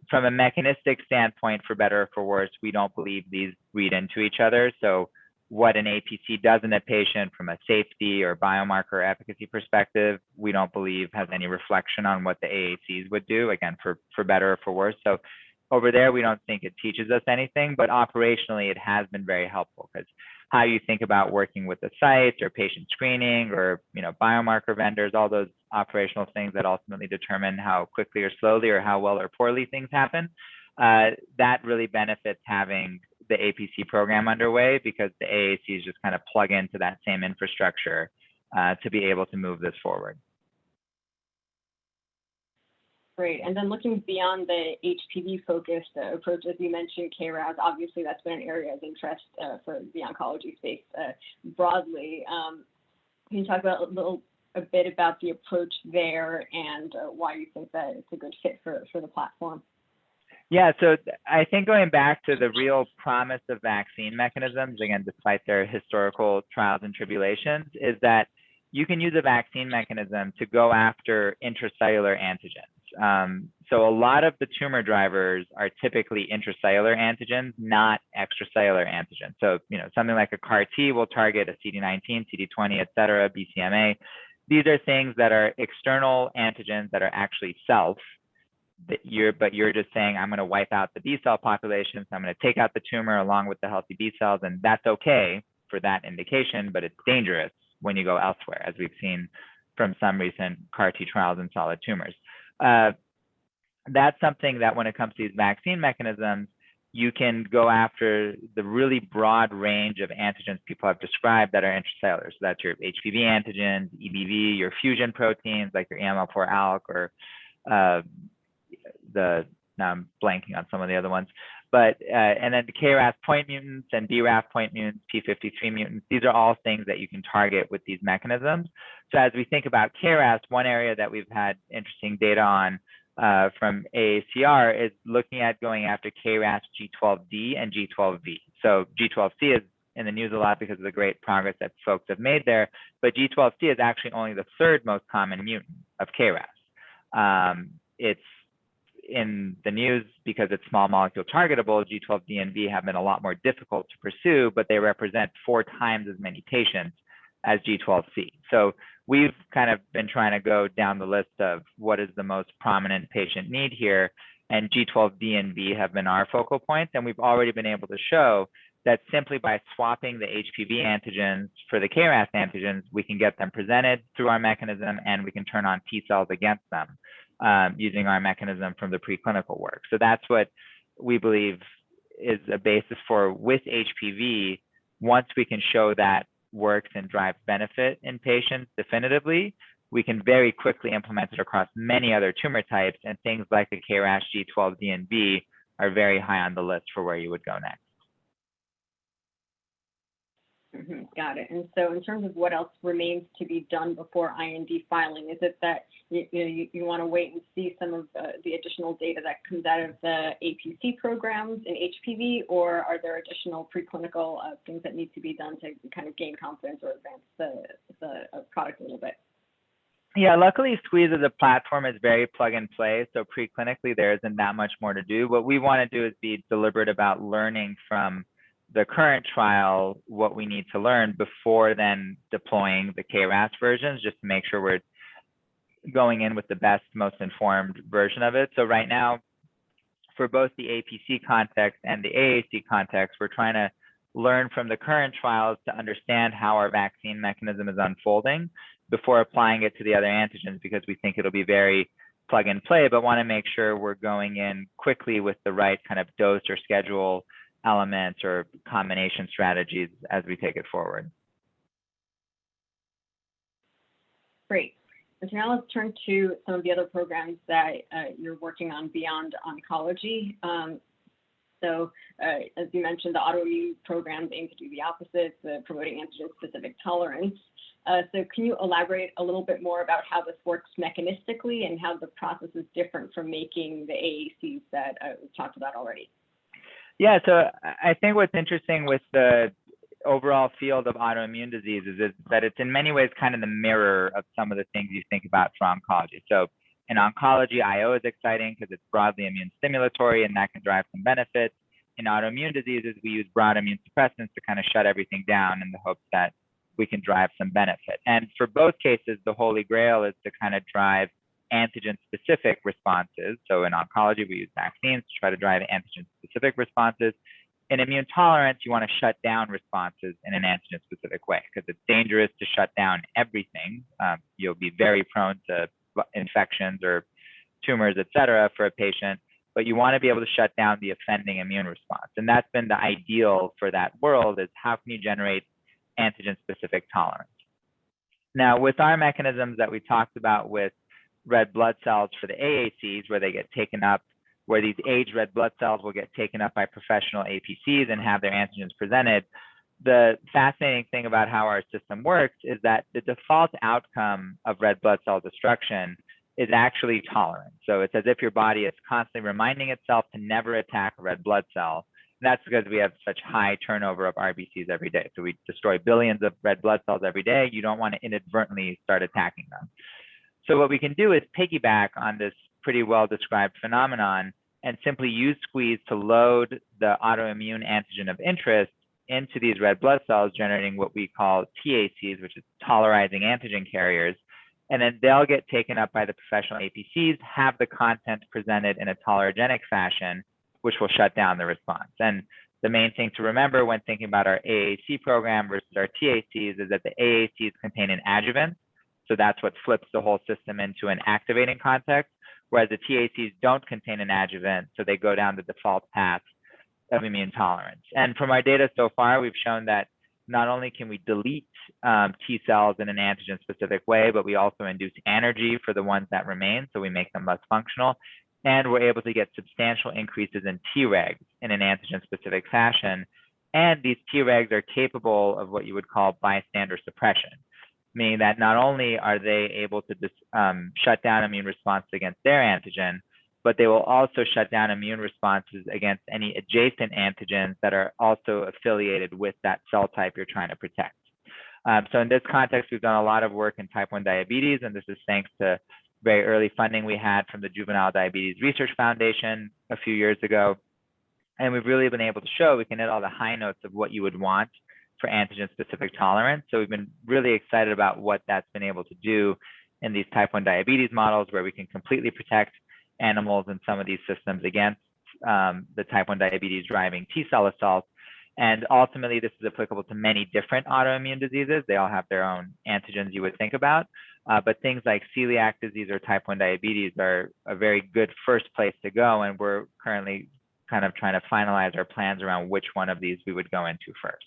From a mechanistic standpoint, for better or for worse, we don't believe these read into each other. So what an APC does in a patient from a safety or biomarker efficacy perspective, we don't believe has any reflection on what the AACs would do, again, for better or for worse. So over there, we don't think it teaches us anything, but operationally, it has been very helpful because how you think about working with the sites or patient screening or biomarker vendors, all those operational things that ultimately determine how quickly or slowly or how well or poorly things happen, that really benefits having the APC program underway because the AACs just kind of plug into that same infrastructure to be able to move this forward. Great. And then looking beyond the HPV-focused approach, as you mentioned, KRAS, obviously that's been an area of interest for the oncology space broadly. Can you talk about a bit about the approach there and why you think that it's a good fit for the platform? Yeah, so I think going back to the real promise of vaccine mechanisms, again, despite their historical trials and tribulations, is that you can use a vaccine mechanism to go after intracellular antigens. So a lot of the tumor drivers are typically intracellular antigens, not extracellular antigens. So, something like a CAR T will target a CD19, CD20, et cetera, BCMA. These are things that are external antigens that are actually self, but you're just saying, I'm going to wipe out the B cell population, so I'm going to take out the tumor along with the healthy B cells, and that's okay for that indication, but it's dangerous when you go elsewhere, as we've seen from some recent CAR T trials in solid tumors. That's something that when it comes to these vaccine mechanisms, you can go after the really broad range of antigens people have described that are intracellular. So that's your HPV antigens, EBV, your fusion proteins like your EML4-ALK or now I'm blanking on some of the other ones, but and then the KRAS point mutants and BRAF point mutants, P53 mutants, these are all things that you can target with these mechanisms. So as we think about KRAS, one area that we've had interesting data on from AACR is looking at going after KRAS G12D and G12V. So G12C is in the news a lot because of the great progress that folks have made there, but G12C is actually only the third most common mutant of KRAS. It's in the news because it's small molecule targetable. G12D and V have been a lot more difficult to pursue, but they represent 4 times as many patients as G12C. So we've kind of been trying to go down the list of what is the most prominent patient need here, and G12D and V have been our focal points, and we've already been able to show that simply by swapping the HPV antigens for the KRAS antigens, we can get them presented through our mechanism and we can turn on T cells against them using our mechanism from the preclinical work. So that's what we believe is a basis for with HPV. Once we can show that works and drives benefit in patients definitively, we can very quickly implement it across many other tumor types, and things like the KRAS G12D and V are very high on the list for where you would go next. Got it. And so in terms of what else remains to be done before IND filing, is it that you want to wait and see some of the additional data that comes out of the APC programs in HPV, or are there additional preclinical things that need to be done to kind of gain confidence or advance the product a little bit? Yeah, luckily SQZ as a platform is very plug and play. So preclinically, there isn't that much more to do. What we want to do is be deliberate about learning from the current trial what we need to learn before then deploying the KRAS versions, just to make sure we're going in with the best, most informed version of it. So right now, for both the APC context and the AAC context, we're trying to learn from the current trials to understand how our vaccine mechanism is unfolding before applying it to the other antigens, because we think it'll be very plug and play, but want to make sure we're going in quickly with the right kind of dose or schedule elements or combination strategies as we take it forward. Great. And so now let's turn to some of the other programs that you're working on beyond oncology. As you mentioned, the autoimmune programs aim to do the opposite, promoting antigen-specific tolerance. So can you elaborate a little bit more about how this works mechanistically and how the process is different from making the AACs that we've talked about already? Yeah, so I think what's interesting with the overall field of autoimmune diseases is that it's in many ways kind of the mirror of some of the things you think about for oncology. So in oncology, IO is exciting because it's broadly immune stimulatory and that can drive some benefits. In autoimmune diseases, we use broad immune suppressants to kind of shut everything down in the hopes that we can drive some benefit. And for both cases, the holy grail is to kind of drive antigen-specific responses. So in oncology, we use vaccines to try to drive antigen-specific responses. In immune tolerance, you want to shut down responses in an antigen-specific way because it's dangerous to shut down everything. You'll be very prone to infections or tumors, et cetera, for a patient, but you want to be able to shut down the offending immune response. And that's been the ideal for that world, is how can you generate antigen-specific tolerance? Now, with our mechanisms that we talked about with red blood cells for the AACs, where they get taken up, where these aged red blood cells will get taken up by professional APCs and have their antigens presented, the fascinating thing about how our system works is that the default outcome of red blood cell destruction is actually tolerance. So it's as if your body is constantly reminding itself to never attack a red blood cell. And that's because we have such high turnover of RBCs every day. So we destroy billions of red blood cells every day. You don't want to inadvertently start attacking them. So what we can do is piggyback on this pretty well-described phenomenon and simply use squeeze to load the autoimmune antigen of interest into these red blood cells, generating what we call TACs, which is tolerizing antigen carriers. And then they'll get taken up by the professional APCs, have the content presented in a tolerogenic fashion, which will shut down the response. And the main thing to remember when thinking about our AAC program versus our TACs is that the AACs contain an adjuvant. So that's what flips the whole system into an activating context, whereas the TACs don't contain an adjuvant, so they go down the default path of immune tolerance. And from our data so far, we've shown that not only can we delete T cells in an antigen-specific way, but we also induce anergy for the ones that remain, so we make them less functional. And we're able to get substantial increases in Tregs in an antigen-specific fashion. And these Tregs are capable of what you would call bystander suppression, meaning that not only are they able to shut down immune responses against their antigen, but they will also shut down immune responses against any adjacent antigens that are also affiliated with that cell type you're trying to protect. So in this context, we've done a lot of work in type 1 diabetes, and this is thanks to very early funding we had from the Juvenile Diabetes Research Foundation a few years ago. And we've really been able to show we can hit all the high notes of what you would want for antigen-specific tolerance. So we've been really excited about what that's been able to do in these type 1 diabetes models, where we can completely protect animals in some of these systems against the type 1 diabetes driving T cell assault. And ultimately, this is applicable to many different autoimmune diseases. They all have their own antigens you would think about. But things like celiac disease or type 1 diabetes are a very good first place to go. And we're currently kind of trying to finalize our plans around which one of these we would go into first.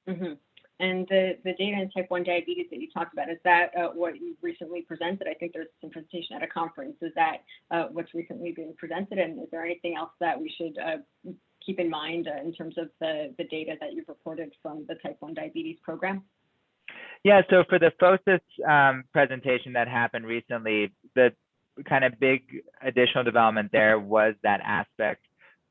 Mm-hmm. And the data in type 1 diabetes that you talked about, is that what you recently presented? I think there's some presentation at a conference. Is that what's recently been presented? And is there anything else that we should keep in mind in terms of the data that you've reported from the type 1 diabetes program? Yeah, so for the FOSIS presentation that happened recently, the kind of big additional development there was that aspect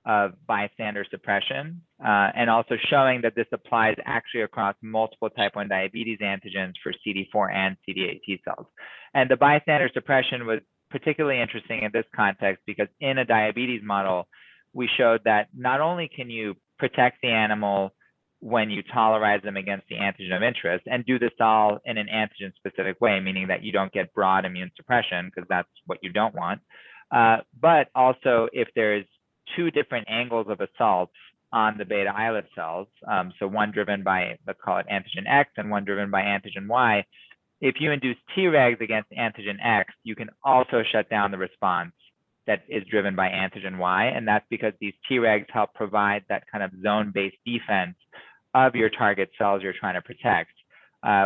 of bystander suppression, and also showing that this applies actually across multiple type 1 diabetes antigens for CD4 and CD8 T cells. And the bystander suppression was particularly interesting in this context because in a diabetes model, we showed that not only can you protect the animal when you tolerize them against the antigen of interest and do this all in an antigen-specific way, meaning that you don't get broad immune suppression because that's what you don't want, but also if there's two different angles of assault on the beta islet cells, so one driven by, let's call it antigen X and one driven by antigen Y, if you induce Tregs against antigen X, you can also shut down the response that is driven by antigen Y. And that's because these Tregs help provide that kind of zone-based defense of your target cells you're trying to protect,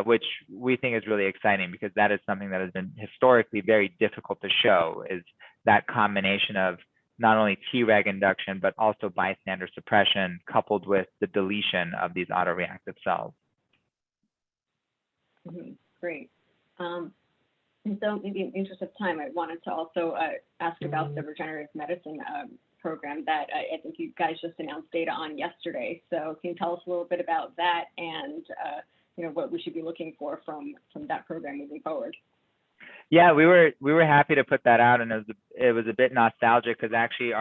which we think is really exciting because that is something that has been historically very difficult to show, is that combination of not only Treg induction, but also bystander suppression coupled with the deletion of these autoreactive cells. Great. And so maybe in the interest of time, I wanted to also ask about the regenerative medicine program that I think you guys just announced data on yesterday. So can you tell us a little bit about that and what we should be looking for from that program moving forward? Yeah, we were happy to put that out, and it was a bit nostalgic because actually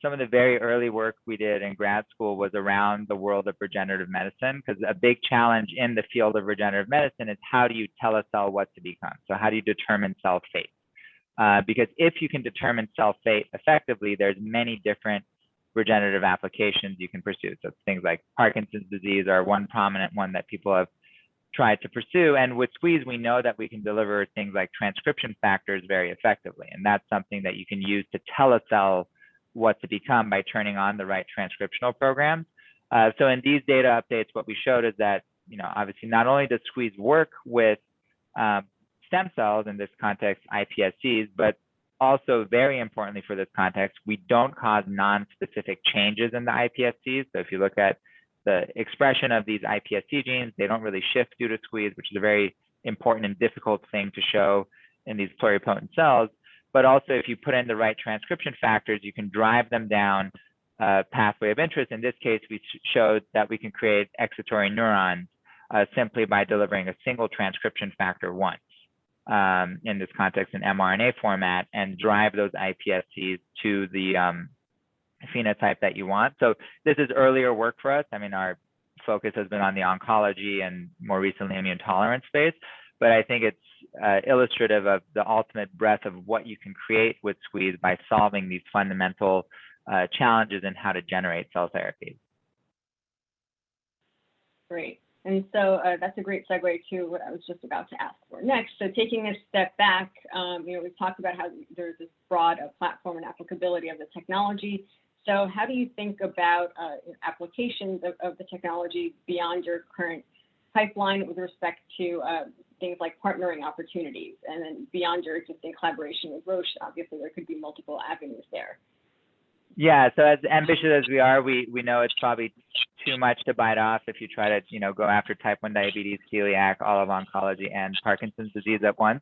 some of the very early work we did in grad school was around the world of regenerative medicine, because a big challenge in the field of regenerative medicine is how do you tell a cell what to become? So how do you determine cell fate? Because if you can determine cell fate effectively, there's many different regenerative applications you can pursue. So things like Parkinson's disease are one prominent one that people have tried to pursue. And with Squeeze, we know that we can deliver things like transcription factors very effectively. And that's something that you can use to tell a cell what to become by turning on the right transcriptional programs. So in these data updates, what we showed is that, obviously not only does Squeeze work with stem cells, in this context, iPSCs, but also very importantly for this context, we don't cause non-specific changes in the iPSCs. So if you look at the expression of these iPSC genes, they don't really shift due to Squeeze, which is a very important and difficult thing to show in these pluripotent cells. But also, if you put in the right transcription factors, you can drive them down a pathway of interest. In this case, we showed that we can create excitatory neurons simply by delivering a single transcription factor once, in this context, an mRNA format, and drive those iPSCs to the phenotype that you want. So this is earlier work for us. I mean, our focus has been on the oncology and more recently immune tolerance space, but I think it's illustrative of the ultimate breadth of what you can create with Squeeze by solving these fundamental challenges in how to generate cell therapies. Great. And so that's a great segue to what I was just about to ask for next. So taking a step back, we've talked about how there's this broad platform and applicability of the technology. So how do you think about applications of the technology beyond your current pipeline with respect to things like partnering opportunities, and then beyond your existing collaboration with Roche? Obviously, there could be multiple avenues there. Yeah, so as ambitious as we are, we know it's probably too much to bite off if you try to, go after type 1 diabetes, celiac, all of oncology, and Parkinson's disease at once.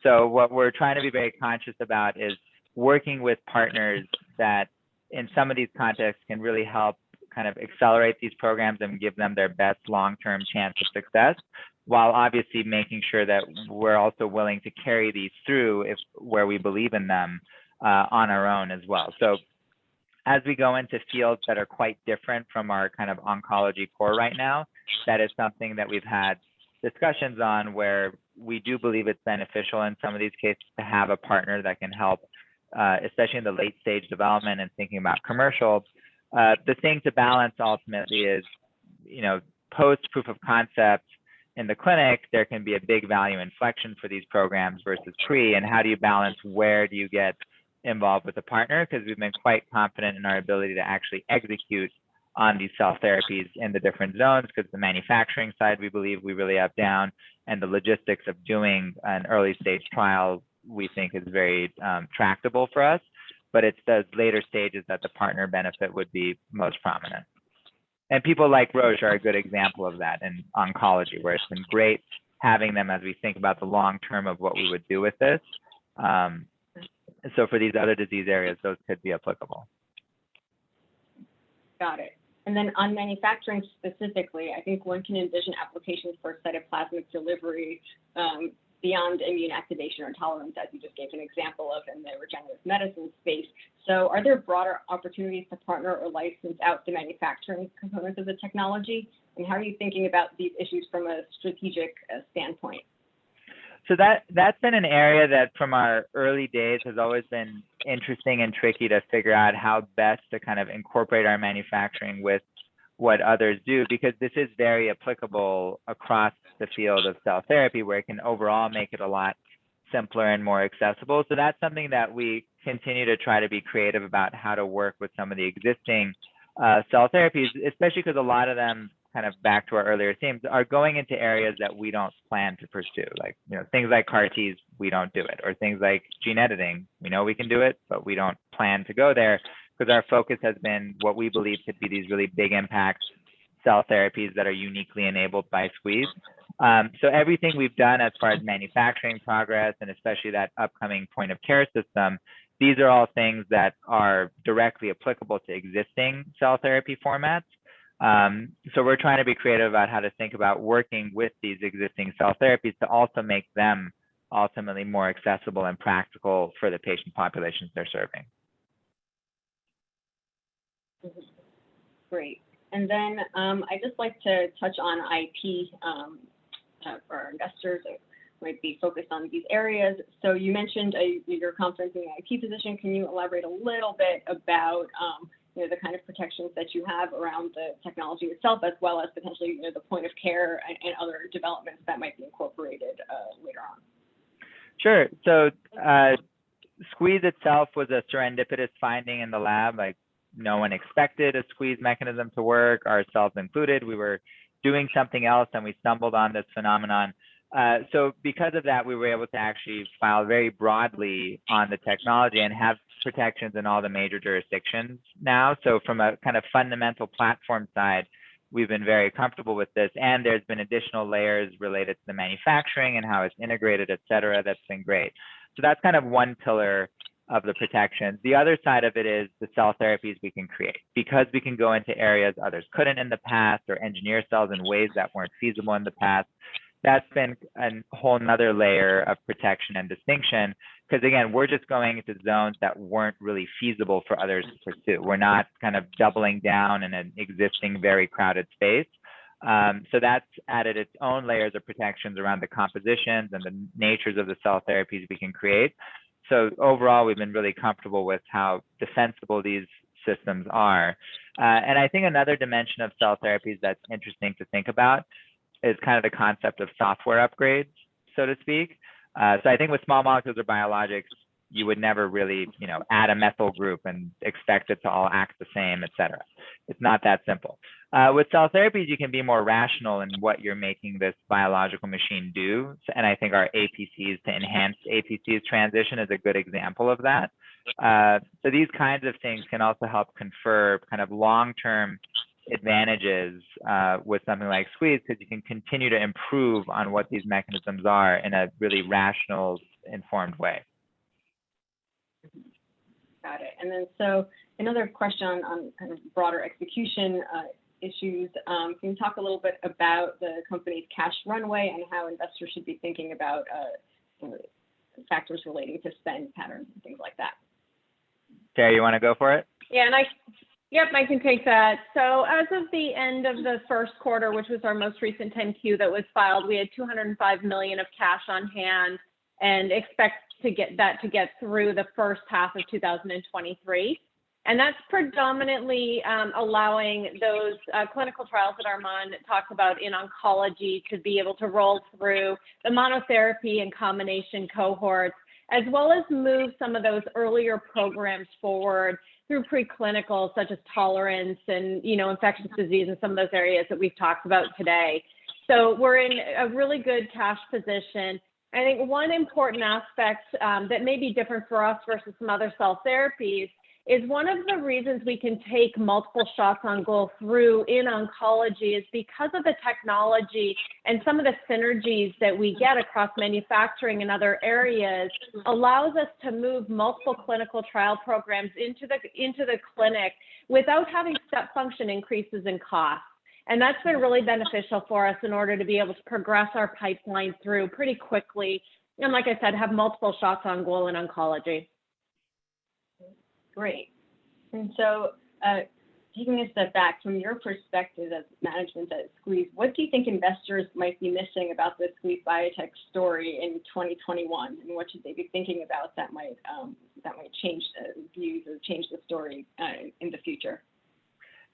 So what we're trying to be very conscious about is working with partners that in some of these contexts can really help kind of accelerate these programs and give them their best long-term chance of success, while obviously making sure that we're also willing to carry these through where we believe in them on our own as well. So as we go into fields that are quite different from our kind of oncology core right now, that is something that we've had discussions on where we do believe it's beneficial in some of these cases to have a partner that can help, especially in the late stage development and thinking about commercial. The thing to balance ultimately is, post proof of concept in the clinic, there can be a big value inflection for these programs versus pre, and how do you balance where do you get involved with a partner? Because we've been quite confident in our ability to actually execute on these cell therapies in the different zones, because the manufacturing side, we believe we really have down, and the logistics of doing an early stage trial, we think is very tractable for us. But it's those later stages that the partner benefit would be most prominent. And people like Roche are a good example of that in oncology, where it's been great having them as we think about the long term of what we would do with this. So for these other disease areas, those could be applicable. Got it. And then on manufacturing specifically, I think one can envision applications for cytoplasmic delivery beyond immune activation or tolerance, as you just gave an example of in the regenerative medicine space. So are there broader opportunities to partner or license out the manufacturing components of the technology? And how are you thinking about these issues from a strategic standpoint? So that's been an area that from our early days has always been interesting and tricky to figure out how best to kind of incorporate our manufacturing with what others do, because this is very applicable across the field of cell therapy, where it can overall make it a lot simpler and more accessible. So that's something that we continue to try to be creative about, how to work with some of the existing cell therapies, especially because a lot of them, kind of back to our earlier themes, are going into areas that we don't plan to pursue. Like, things like CAR Ts, we don't do it, or things like gene editing, we know we can do it, but we don't plan to go there, because our focus has been what we believe to be these really big impact cell therapies that are uniquely enabled by Squeeze. So everything we've done as far as manufacturing progress, and especially that upcoming point of care system, these are all things that are directly applicable to existing cell therapy formats. So we're trying to be creative about how to think about working with these existing cell therapies to also make them ultimately more accessible and practical for the patient populations they're serving. Great. And then I'd just like to touch on IP for our investors that might be focused on these areas. So you mentioned your confidence in the IP position. Can you elaborate a little bit about the kind of protections that you have around the technology itself, as well as potentially the point of care and other developments that might be incorporated later on? Sure. So Squeeze itself was a serendipitous finding in the lab. Like, no one expected a Squeeze mechanism to work, ourselves included. We were doing something else and we stumbled on this phenomenon. So because of that, we were able to actually file very broadly on the technology and have protections in all the major jurisdictions now. So from a kind of fundamental platform side, we've been very comfortable with this. And there's been additional layers related to the manufacturing and how it's integrated, et cetera. That's been great. So that's kind of one pillar of the protections. The other side of it is the cell therapies we can create, because we can go into areas others couldn't in the past, or engineer cells in ways that weren't feasible in the past. That's been a whole nother layer of protection and distinction, because again, we're just going into zones that weren't really feasible for others to pursue. We're not kind of doubling down in an existing very crowded space. So that's added its own layers of protections around the compositions and the natures of the cell therapies we can create. So overall, we've been really comfortable with how defensible these systems are. And I think another dimension of cell therapies that's interesting to think about is kind of the concept of software upgrades, so to speak. So I think with small molecules or biologics, you would never really, add a methyl group and expect it to all act the same, et cetera. It's not that simple. With cell therapies, you can be more rational in what you're making this biological machine do. And I think our APCs to enhanced APCs transition is a good example of that. So these kinds of things can also help confer kind of long-term advantages with something like Squeeze, because you can continue to improve on what these mechanisms are in a really rational, informed way. Got it. And then so another question on kind of broader execution issues. Can you talk a little bit about the company's cash runway and how investors should be thinking about factors relating to spend patterns and things like that? Teri, you want to go for it? Yeah, and I can take that. So as of the end of the first quarter, which was our most recent 10Q that was filed, we had $205 million of cash on hand and expect to get through the first half of 2023. And that's predominantly allowing those clinical trials that Armon talked about in oncology to be able to roll through the monotherapy and combination cohorts, as well as move some of those earlier programs forward through preclinical, such as tolerance and, infectious disease and some of those areas that we've talked about today. So we're in a really good cash position. I think one important aspect that may be different for us versus some other cell therapies is one of the reasons we can take multiple shots on goal through in oncology is because of the technology and some of the synergies that we get across manufacturing and other areas allows us to move multiple clinical trial programs into the clinic without having step function increases in cost. And that's been really beneficial for us in order to be able to progress our pipeline through pretty quickly. And like I said, have multiple shots on goal in oncology. Great. And so taking a step back, from your perspective as management at Squeeze, what do you think investors might be missing about the Squeeze Biotech story in 2021? And what should they be thinking about that might change the views or change the story in the future?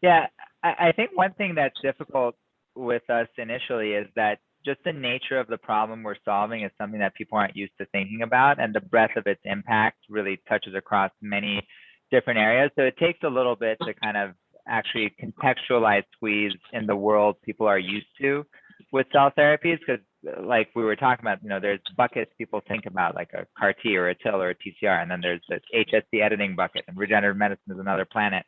Yeah, I think one thing that's difficult with us initially is that just the nature of the problem we're solving is something that people aren't used to thinking about, and the breadth of its impact really touches across many different areas. So it takes a little bit to kind of actually contextualize squeeze in the world people are used to with cell therapies, because like we were talking about, there's buckets people think about, like a CAR T or a TIL or a TCR, and then there's the HSC editing bucket, and regenerative medicine is another planet.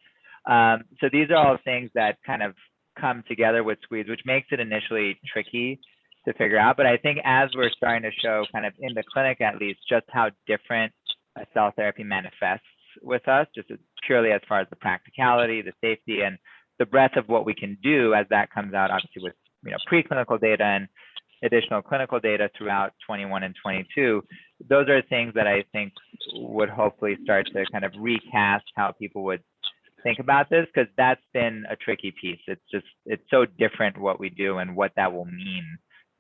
So these are all things that kind of come together with squeeze, which makes it initially tricky to figure out. But I think as we're starting to show kind of in the clinic, at least, just how different a cell therapy manifests with us, just purely as far as the practicality, the safety, and the breadth of what we can do as that comes out, obviously with preclinical data and additional clinical data throughout 21 and 22, those are things that I think would hopefully start to kind of recast how people would think about this, because that's been a tricky piece. It's so different what we do and what that will mean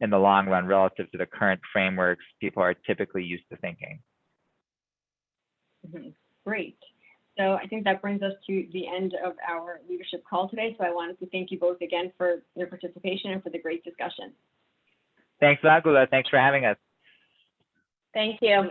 in the long run relative to the current frameworks people are typically used to thinking. Great. So I think that brings us to the end of our leadership call today. So I wanted to thank you both again for your participation and for the great discussion. Thanks a lot, Gula. Thanks for having us. Thank you.